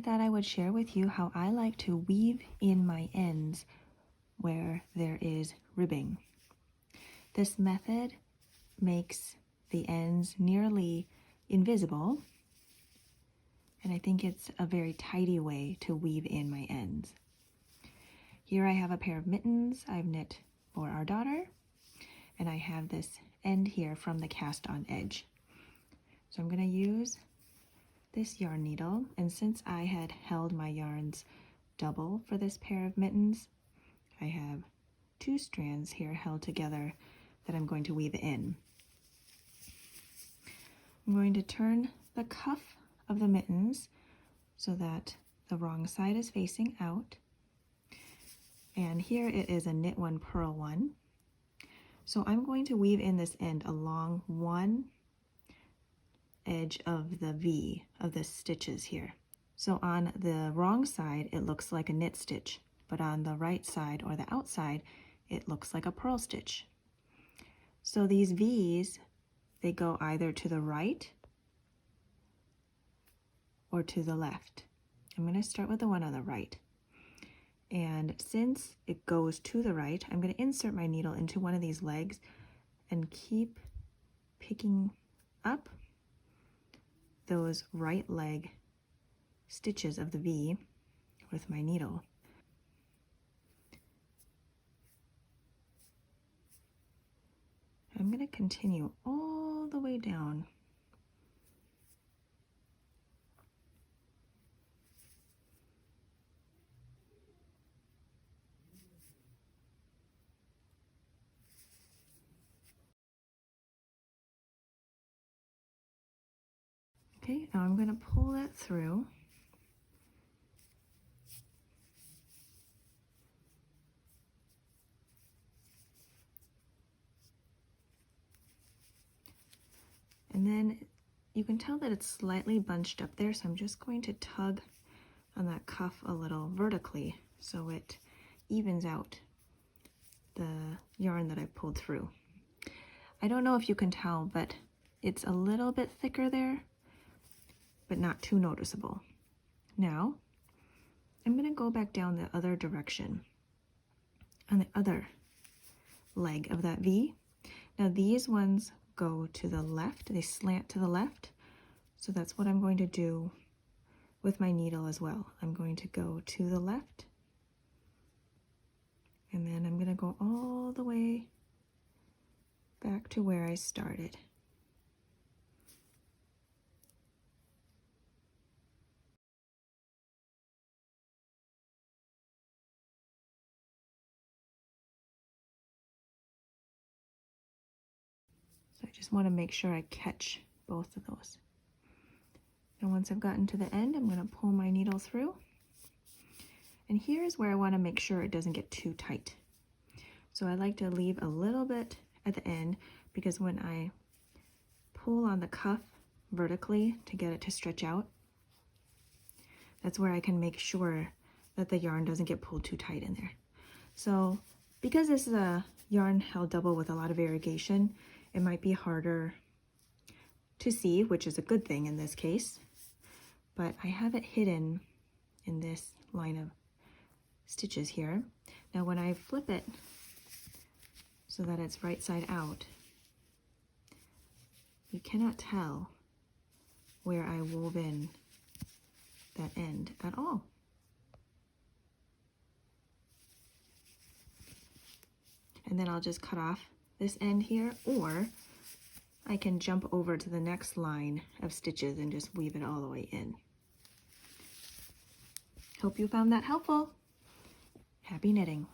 thought I would share with you how I like to weave in my ends where there is ribbing. This method makes the ends nearly invisible, and I think it's a very tidy way to weave in my ends. Here I have a pair of mittens I've knit for our daughter, and I have this end here from the cast on edge. So I'm going to use this yarn needle, and since I had held my yarns double for this pair of mittens, I have 2 strands here held together that I'm going to weave in. I'm going to turn the cuff of the mittens so that the wrong side is facing out, and here it is a knit one, purl one. So I'm going to weave in this end along one edge of the V of the stitches here. So on the wrong side it looks like a knit stitch, but on the right side or the outside it looks like a purl stitch. So these V's, they go either to the right or to the left. I'm going to start with the one on the right. And since it goes to the right, I'm going to insert my needle into one of these legs and keep picking up those right leg stitches of the V with my needle. I'm going to continue all the way down. Okay, now I'm going to pull that through. And then you can tell that it's slightly bunched up there, so I'm just going to tug on that cuff a little vertically so it evens out the yarn that I pulled through. I don't know if you can tell, but it's a little bit thicker there, but not too noticeable. Now, I'm going to go back down the other direction on the other leg of that V. Now these ones go to the left, they slant to the left, so that's what I'm going to do with my needle as well. I'm going to go to the left, and then I'm going to go all the way back to where I started. So I just want to make sure I catch both of those. And once I've gotten to the end, I'm going to pull my needle through. And here's where I want to make sure it doesn't get too tight. So I like to leave a little bit at the end, because when I pull on the cuff vertically to get it to stretch out, that's where I can make sure that the yarn doesn't get pulled too tight in there. So because this is a yarn held double with a lot of variegation, it might be harder to see, which is a good thing in this case, but I have it hidden in this line of stitches here. Now when I flip it so that it's right side out, you cannot tell where I wove in that end at all. And then I'll just cut off this end here, or I can jump over to the next line of stitches and just weave it all the way in. Hope you found that helpful. Happy knitting.